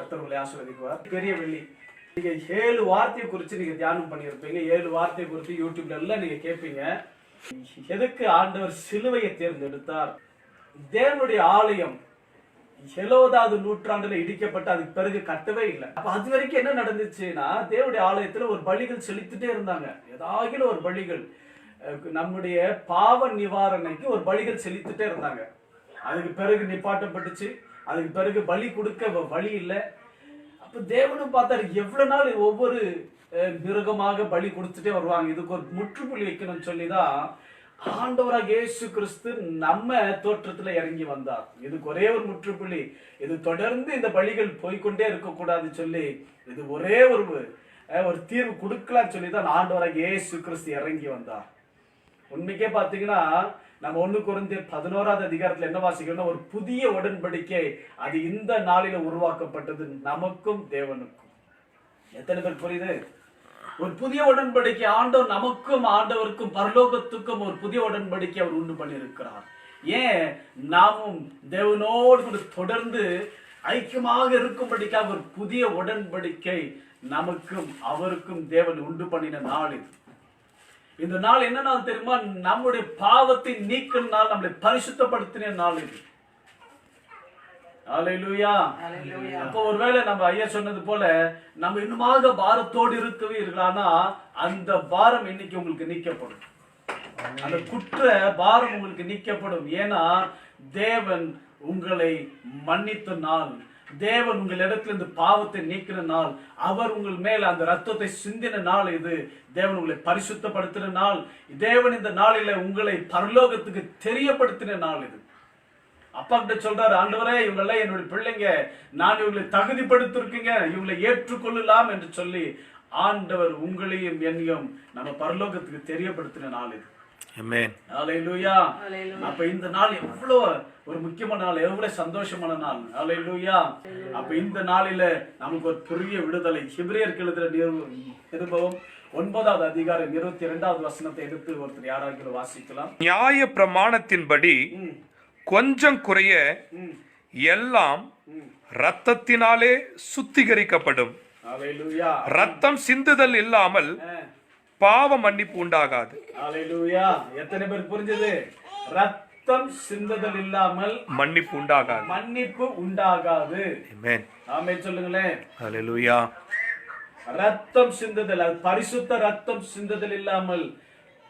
கர்த்தர் உங்களை ஆசீர்வதிக்குவார். பெரிய வெள்ளி நீங்க 7 வார்த்தையை குறித்து நீங்க தியானம் பண்ணியிருப்பீங்க. 7 வார்த்தையை குறித்து யூடியூப்ல எல்லாம் நீங்க கேட்பீங்க. எதுக்கு ஆண்டவர் சிலுவையை தேர்ந்தெடுத்தார்? தேவனுடைய ஆலயம் 70வது நூற்றாண்டுல இடிக்கப்பட்டு அதுக்கு பிறகு கட்டவே இல்லை. அப்ப அது வரைக்கும் என்ன நடந்துச்சுன்னா, தேவனுடைய ஆலயத்துல ஒரு பலிகள் செலுத்திட்டே இருந்தாங்க. ஏதாவது ஒரு பலிகள், நம்முடைய பாவ நிவாரணைக்கு ஒரு பலிகள் செலுத்திட்டே இருந்தாங்க. அதுக்கு பிறகு நிப்பாட்டப்பட்டுச்சு. அதுக்கு பிறகு பலி கொடுக்க வழி இல்லை. அப்ப தேவனும் பார்த்தாரு, எவ்வளவு நாள் ஒவ்வொரு மிருகமாக பலி கொடுத்துட்டே வருவாங்க, இதுக்கு ஒரு முற்றுப்புள்ளி வைக்கணும்னு சொல்லிதான் ஆண்டவராக இயேசு கிறிஸ்து நம்ம தோற்றத்துல இறங்கி வந்தார். இதுக்கு ஒரே ஒரு முற்றுப்புள்ளி, இது தொடர்ந்து இந்த பலிகள் போய்கொண்டே இருக்கக்கூடாதுன்னு சொல்லி இது ஒரே ஒரு தீர்வு கொடுக்கலாம்னு சொல்லிதான் ஆண்டவராக இயேசு கிறிஸ்து இறங்கி வந்தார். உண்மைக்கே பாத்தீங்கன்னா நம்ம 1 கொரிந்தியர் 11வது அதிகாரத்துல என்ன வாசிக்கிறோம்னா, ஒரு புதிய உடன்படிக்கை அது இந்த நாளில உருவாக்கப்பட்டது நமக்கும் தேவனுக்கும். எத்தனை பேர் புரியுது? ஒரு புதிய உடன்படிக்கை ஆண்டவர் நமக்கும் ஆண்டவருக்கும் பரலோகத்துக்கும் ஒரு புதிய உடன்படிக்கை அவர் உண்டு பண்ணியிருக்கிறார். ஏன்? நாமும் தேவனோடு கூட தொடர்ந்து ஐக்கியமாக இருக்கும்படிக்காக ஒரு புதிய உடன்படிக்கை நமக்கும் அவருக்கும் தேவன் உண்டு பண்ணின நாள் இது. இந்த நாள் என்ன நாள் தெரியுமா? நம்முடைய பாவத்தை நீக்கும் நாள், நம்மளை பரிசுத்தப்படுத்தின நாள் இது. அல்லேலூயா. அப்போ ஒருவேளை நம்ம ஐயா சொன்னது போல நம்ம இன்னுமாக பாரத்தோடு இருக்கவே இருக்கலாம்னா அந்த பாரம் இன்னைக்கு உங்களுக்கு நீக்கப்படும். அந்த குற்ற பாரம் உங்களுக்கு நீக்கப்படும். ஏன்னா தேவன் உங்களை மன்னித்த நாள், தேவன் உங்கள் இடத்துல இருந்து பாவத்தை நீக்கிற நாள், அவர் உங்கள் மேல அந்த ரத்தத்தை சிந்தின நாள் இது. தேவன் உங்களை பரிசுத்தப்படுத்தின நாள். தேவன் இந்த நாளில உங்களை பரலோகத்துக்கு தெரியப்படுத்தின நாள் இது. அப்பா கிட்ட சொல்றாரு, ஆண்டவரே இவங்களெல்லாம் என்னுடைய பிள்ளைங்க, நான் இவங்களை தகுதிப்படுத்திருக்கீங்க, இவங்களை ஏற்றுக்கொள்ளலாம் என்று சொல்லி ஆண்டவர் உங்களையும் என்னையும் நம்ம பரலோகத்துக்கு தெரியப்படுத்தின நாள் இது. ஆமென். அல்லேலூயா. அப்ப இந்த நாள் எவ்வளவு ஒரு முக்கியமான நாள், எவ்வளவு சந்தோஷமான நாள். அல்லேலூயா. அப்ப இந்த நாளில நமக்கு ஒரு பெரிய விடுதலை. எபிரேயருக்கு எழுதின நிருபம் 9வது அதிகாரம் 22வது வசனத்தை எடுத்து ஒருத்தர் யாராவது வாசிக்கலாம். நியாய பிரமாணத்தின்படி கொஞ்சம் குறைய எல்லாம் இரத்தத்தினாலே சுத்திகரிக்கப்படும். ரத்தம் சிந்துதல் இல்லாமல் பாவ மன்னிப்பு உண்டாகாது. எத்தனை பேர் புரிஞ்சது? ரத்தம் சிந்துதல் இல்லாமல் மன்னிப்பு உண்டாகாது. ஆமென் சொல்லுங்களேன். ஹல்லேலூயா. ரத்தம் சிந்துதல், அது பரிசுத்த ரத்தம் சிந்துதல் இல்லாமல்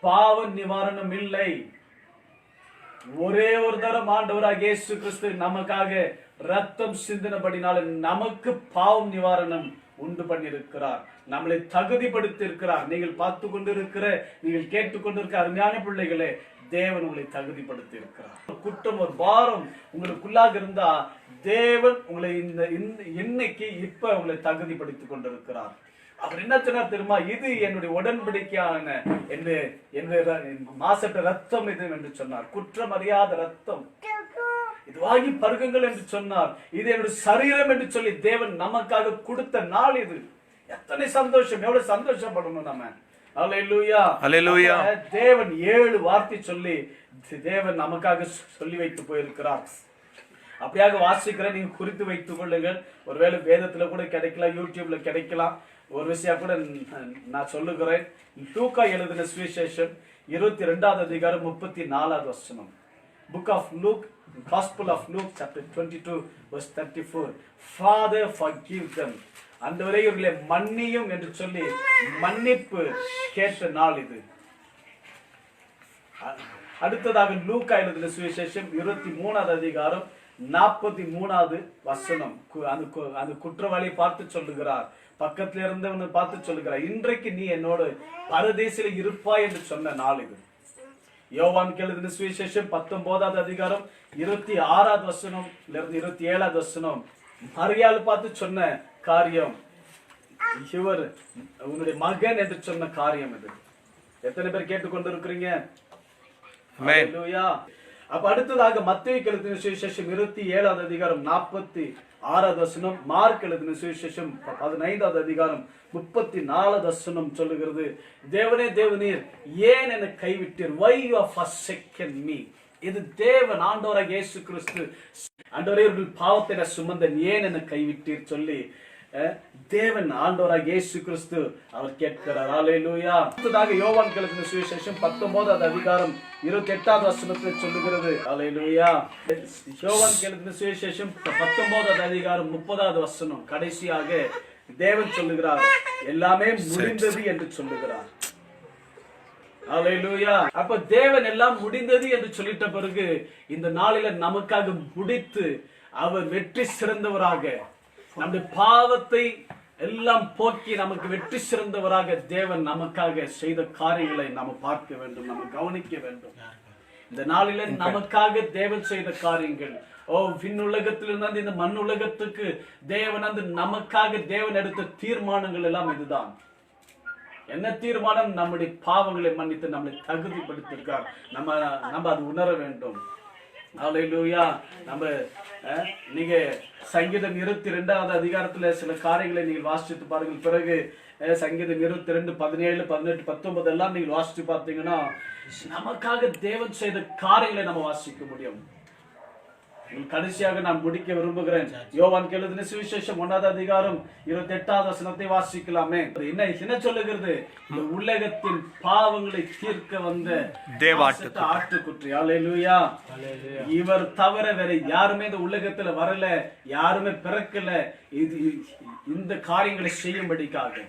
பாவ நிவாரணம் இல்லை. ஒரே ஒரு தரம் ஆண்டவராக இயேசு கிறிஸ்து நமக்காக ரத்தம் சிந்தினபடினால நமக்கு பாவம் நிவாரணம் உண்டு பண்ணியிருக்கிறார், நம்மளை தகுதிப்படுத்தி இருக்கிறார். நீங்கள் பார்த்து கொண்டிருக்கிற, நீங்கள் கேட்டுக்கொண்டிருக்கிற அருமையான பிள்ளைகளே, தேவன் உங்களை தகுதிப்படுத்தி இருக்கிறார். குற்றம் ஒரு பாரம் உங்களுக்குள்ளாக இருந்தா தேவன் உங்களை இன்னைக்கு இப்ப உங்களை தகுதிப்படுத்திக் கொண்டிருக்கிறார். அவர் என்ன சொன்னார் தெரியுமா? இது என்னுடைய உடன்படிக்கையான மாசற்ற ரத்தம் இது என்று சொன்னார். குற்றம் அறியாத ரத்தம் இது வாங்கி பருகுங்கள் என்று சொன்னார். இது என்னுடைய சரீரம் என்று சொல்லி தேவன் நமக்காக கொடுத்த நாள் இது. எத்தனை சந்தோஷம், எவ்வளவு சந்தோஷப்படணும் நம்ம. அல்லேலூயா. அல்லேலூயா. தேவன் 7 வார்த்தை சொல்லி தேவன் நமக்காக சொல்லி வைத்து போயிருக்கிறார். அப்படியாக வாசிக்கிற நீங்க குறித்து வைத்துக் கொள்ளுங்கள். ஒருவேளை வேதத்துல கூட கிடைக்கலாம், யூடியூப்ல கிடைக்கலாம். ஒரு விஷயம் கூட நான் சொல்லுகிறேன். லூக்கா எழுதின சுவிசேஷம் 22வது அதிகாரம் 34வது வசனம். Book of Luke, Gospel of Luke, chapter 22, verse 34. Father, forgive them. ஆண்டவரே இவர்களை மன்னியும் என்று சொல்லி மன்னிப்பு கேட்ட நாள் இது. அடுத்ததாக லூக்கா எழுதின சுவிசேஷம் 23வது அதிகாரம் 43வது வசனம். அந்த குற்றவாளியை பார்த்து சொல்லுகிறார், பக்கத்துல இருந்தவனை பார்த்து சொல்லுகிறார், இன்றைக்கு நீ என்னோடு பரதேசில இருப்பாய் என்று சொன்ன நாள் இது. யோவான் எழுதின சுவிசேஷம் 19வது அதிகாரம் 26வது வசனம் இருந்து 27வது வசனம். மரியாள் பார்த்து சொன்ன காரியம், இவர் உன்னுடைய மகன் என்று சொன்ன காரியம் இது. எத்தனை பேர் கேட்டுக்கொண்டு இருக்கிறீங்க? அப்ப அடுத்ததாக மத்தேயு எழுதின சுவிசேஷம் 27வது அதிகாரம் 46வது வசனம். மார்க் எழுதின சுவிசேஷம் 15வது அதிகாரம் 34வது வசனம் சொல்லுகிறது, தேவனே தேவனீர் ஏன் என்னை கைவிட்டீர்? Why you have forsaken me? இது தேவன் ஆண்டவராக இயேசு கிறிஸ்து. ஆண்டவரே, இவர்கள் பாவத்தை நான் சுமந்தேன், ஏன் என்னை கைவிட்டீர் சொல்லி தேவன் ஆண்டவராக இயேசு கிறிஸ்து அவர் கேட்கிறார். அல்லேலூயா. அடுத்ததாக யோவான் எழுதின சுவிசேஷம் 19வது அதிகாரம் 28வது வசனத்தில் சொல்லுகிறது. அல்லேலூயா. யோவான் எழுதின சுவிசேஷம் 19வது அதிகாரம் 30வது வசனம் கடைசியாக தேவன் சொல்லுகிறார், எல்லாமே முடிந்தது என்று சொல்லுகிறார். அல்லேலூயா. அப்ப தேவன் எல்லாம் முடிந்தது என்று சொல்லிட்ட பிறகு இந்த நாளில நமக்காக முடித்து அவர் வெற்றி சிறந்தவராக, நம்முடைய பாவத்தை எல்லாம் போக்கி நமக்கு வெற்றி சிறந்தவராக தேவன் நமக்காக செய்த காரியங்களை நாம பார்க்க வேண்டும், நம்ம கவனிக்க வேண்டும். இந்த நாளில நமக்காக தேவன் செய்த காரியங்கள், விண்ணுலகத்திலிருந்து இந்த மண் உலகத்துக்கு தேவன் நமக்காக தேவன் எடுத்த தீர்மானங்கள் எல்லாம் இதுதான். என்ன தீர்மானம்? நம்முடைய பாவங்களை மன்னித்து நம்மளை தகுதிப்படுத்திருக்கார். நம்ம அது உணர வேண்டும். அல்லேலூயா. நீங்க சங்கீதம் 22வது அதிகாரத்துல சில காரியங்களை நீங்கள் வாசித்து பாருங்கள். பிறகு சங்கீதம் 22, 17, 18, 19 எல்லாம் நீங்கள் வாசித்து பார்த்தீங்கன்னா நமக்காக தேவன் செய்த காரியங்களை நம்ம வாசிக்க முடியும். கடைசியாக நான் முடிக்க விரும்புகிறேன். யோவான் எழுதின சுவிசேஷம் 1வது அதிகாரம் 28வது வசனத்தை வாசிக்கலாமே. என்ன சொல்லுகிறது? இந்த உலகத்தின் பாவங்களை தீர்க்க வந்த ஆட்டுக்குட்டி. அல்லேலூயா. இவர் தவிர வேற யாருமே இந்த உலகத்துல வரல, யாருமே பிறக்கல. இந்த காரியங்களை செய்யும்படிக்காக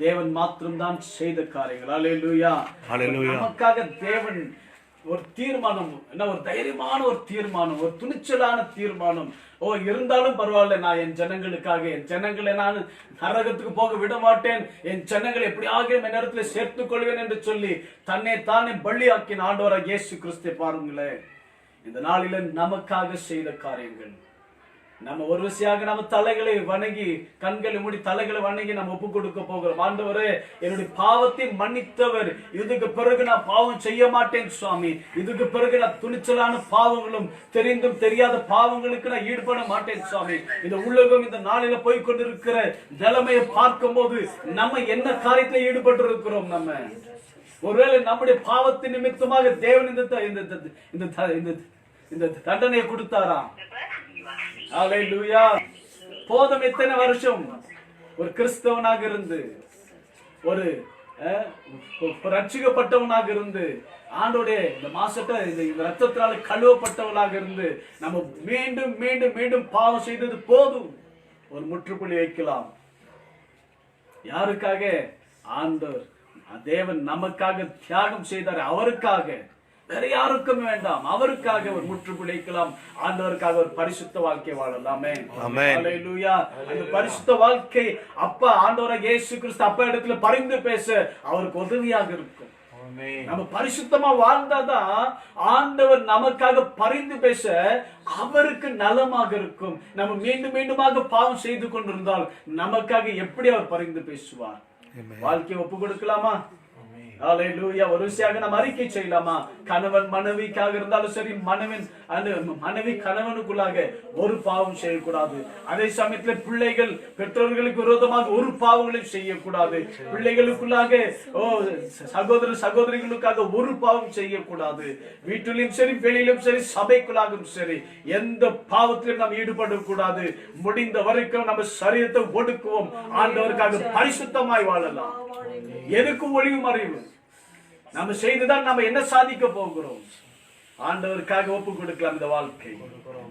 தேவன் மாத்திரம்தான் செய்த காரியங்கள். அல்லேலூயா. நமக்காக தேவன் ஒரு தீர்மானம், என்ன ஒரு தைரியமான ஒரு தீர்மானம், ஒரு துணிச்சலான தீர்மானம். இருந்தாலும் பரவாயில்ல, நான் என் ஜனங்களுக்காக, என் ஜனங்களை நான் நரகத்துக்கு போக விட மாட்டேன், என் ஜனங்களை எப்படியாக என் நேரத்தில் சேர்த்துக் கொள்வேன் என்று சொல்லி தன்னை தானே பலியாக்கின ஆண்டவராக இயேசு கிறிஸ்துவை பாருங்களேன். இந்த நாளில நமக்காக செய்த காரியங்கள், நம்ம ஒரு விஷயமாக நம்ம தலைகளை வணங்கி, கண்களை மூடி தலைகளை வணங்கி நம்ம ஒப்பு கொடுக்க போகிறோம். ஆண்டவரே, என்னுடைய பாவத்தை மன்னித்தவர், இதுக்கு பிறகு நான் பாவம் செய்ய மாட்டேன் சுவாமி, இதுக்கு பிறகு நான் துணிச்சலான பாவங்களும் தெரிந்தும் தெரியாத பாவங்களுக்கு நான் ஈடுபட மாட்டேன் சுவாமி. இந்த உலகம் இந்த நாளில போய் கொண்டிருக்கிற நிலைமையை பார்க்கும் போது நம்ம என்ன காரியத்தில் ஈடுபட்டு இருக்கிறோம்? நம்ம ஒருவேளை நம்முடைய பாவத்தின் நிமித்தமாக தேவன் இந்த தண்டனையை கொடுத்தாராம். அல்லேலூயா. போதும். எத்தனை வருஷம் ஒரு கிறிஸ்தவனாக இருந்து, ஒரு ரட்சிக்கப்பட்டவனாக இருந்து, ஆண்டோடைய இந்த மாசத்தை இந்த ரத்தத்தினால கழுவப்பட்டவனாக இருந்து நம்ம மீண்டும் மீண்டும் மீண்டும் பாவம் செய்தது போதும். ஒரு முற்றுப்புள்ளி வைக்கலாம். யாருக்காக? ஆண்டவர் தேவன் நமக்காக தியாகம் செய்தார். அவருக்காக, வேற யாருக்கும் வேண்டாம். அவருக்காக ஒரு முற்றுப்புள்ளி வைக்கலாம். ஆண்டவருக்காக ஒரு பரிசுத்த வாழ்க்கை வாழலாமே. அல்லேலூயா. அந்த பரிசுத்த வாழ்க்கை அப்பா ஆண்டவராக இயேசு கிறிஸ்து அப்பா இடத்துல பரிந்து பேச அவருக்கு உதவியாக இருக்கும். நம்ம பரிசுத்தமா வாழ்ந்தாதான் ஆண்டவர் நமக்காக பரிந்து பேச அவருக்கு நலமாக இருக்கும். நம்ம மீண்டும் மீண்டுமாக பாவம் செய்து கொண்டிருந்தால் நமக்காக எப்படி அவர் பரிந்து பேசுவார்? வாழ்க்கையை ஒப்பு கொடுக்கலாமா? அல்லேலூயா. ஒரு விஷயமாக நம்ம அறிக்கை செய்யலாமா? கணவன் மனைவிக்காக இருந்தாலும் சரி, மனைவி கணவனுக்குள்ளாக ஒரு பாவம் செய்யக்கூடாது. அதே சமயத்தில் பிள்ளைகள் பெற்றோர்களுக்கு விரோதமாக ஒரு பாவங்களையும் செய்யக்கூடாது. பிள்ளைகளுக்குள்ளாக சகோதர சகோதரிகளுக்காக ஒரு பாவம் செய்யக்கூடாது. வீட்டிலும் சரி, வெளியிலும் சரி, சபைக்குள்ளாகவும் சரி, எந்த பாவத்திலும் நாம் ஈடுபடக்கூடாது. முடிந்த வரைக்கும் நம்ம சரீரத்தை ஒடுக்குவோம். ஆண்டவருக்காக பரிசுத்தமாய் வாழலாம். எதுக்கு ஒளிவு மறைவு? நம்ம செய்துதான் நம்ம என்ன சாதிக்க போகிறோம்? ஆண்டவருக்காக ஒப்பு கொடுக்கலாம் இந்த வாழ்க்கை.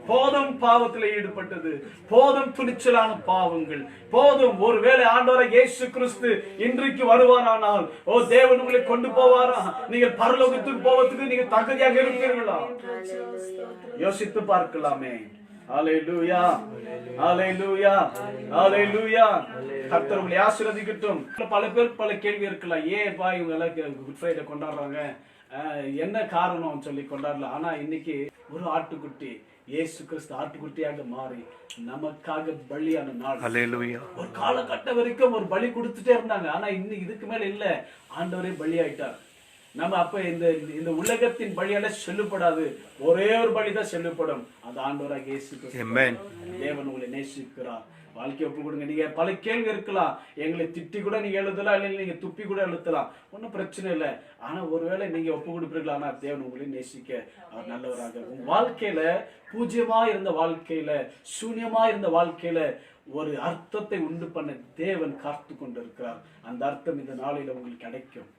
போதும் பாவத்தில் ஈடுபட்டது, போதும் துணிச்சலான பாவங்கள் போதும். ஒருவேளை ஆண்டவராகிய இயேசு கிறிஸ்து இன்றைக்கு வருவாரானால், தேவன் உங்களை கொண்டு போவாரா? நீங்கள் பரலோகத்துக்கு போவதற்கு நீங்க தகுதியாக இருப்பீர்களா? யோசித்து பார்க்கலாமே. அல்லேலூயா. அல்லேலூயா. அல்லேலூயா. கர்த்தர் உங்களை ஆசீர்வதிக்கட்டும். பல பேர் பல கேள்வி இருக்கலாம். ஏன் இவங்க எல்லாம் குட் ஃப்ரைடே கொண்டாடுறாங்க, என்ன காரணம் சொல்லி கொண்டாடலாம். ஆனா இன்னைக்கு ஒரு ஆட்டுக்குட்டி, இயேசு கிறிஸ்து ஆட்டுக்குட்டியாக மாறி நமக்காக பலியான நாள். அல்லேலூயா. ஒரு காலகட்டம் வரைக்கும் ஒரு பலி கொடுத்துட்டே இருந்தாங்க. ஆனா இன்னைக்கு இதுக்கு மேல இல்ல, ஆண்டவரே பலியாயிட்டார். நம்ம அப்ப இந்த உலகத்தின் பலியால செல்லுப்படாது, ஒரே ஒரு பலிதான் செல்லுப்படும். அது ஆண்டவராகிய இயேசு கிறிஸ்து. தேவன் உங்களை நேசிக்கிறார். வாழ்க்கையை ஒப்பு கொடுங்க. நீங்க பல கேள்வி இருக்கலாம், எங்களை திட்டி கூட நீங்க எழுதலாம், இல்லை நீங்க துப்பி கூட எழுத்தலாம், ஒன்றும் பிரச்சனை இல்லை. ஆனா ஒருவேளை நீங்க ஒப்பு கொடுப்பீர்களா, ஆனா தேவன் உங்களை நேசிக்க அவர் நல்லவராக. உங்க வாழ்க்கையில பூஜ்யமா இருந்த வாழ்க்கையில, சூன்யமா இருந்த வாழ்க்கையில ஒரு அர்த்தத்தை உண்டு பண்ண தேவன் காத்து கொண்டிருக்கிறார். அந்த அர்த்தம் இந்த நாளில உங்களுக்கு கிடைக்கும்.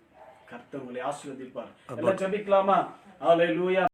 கர்த்தர் உங்களை ஆசீர்வதிப்பார். எல்லாம் ஜெபிக்கலாமா? ஹல்லேலூயா.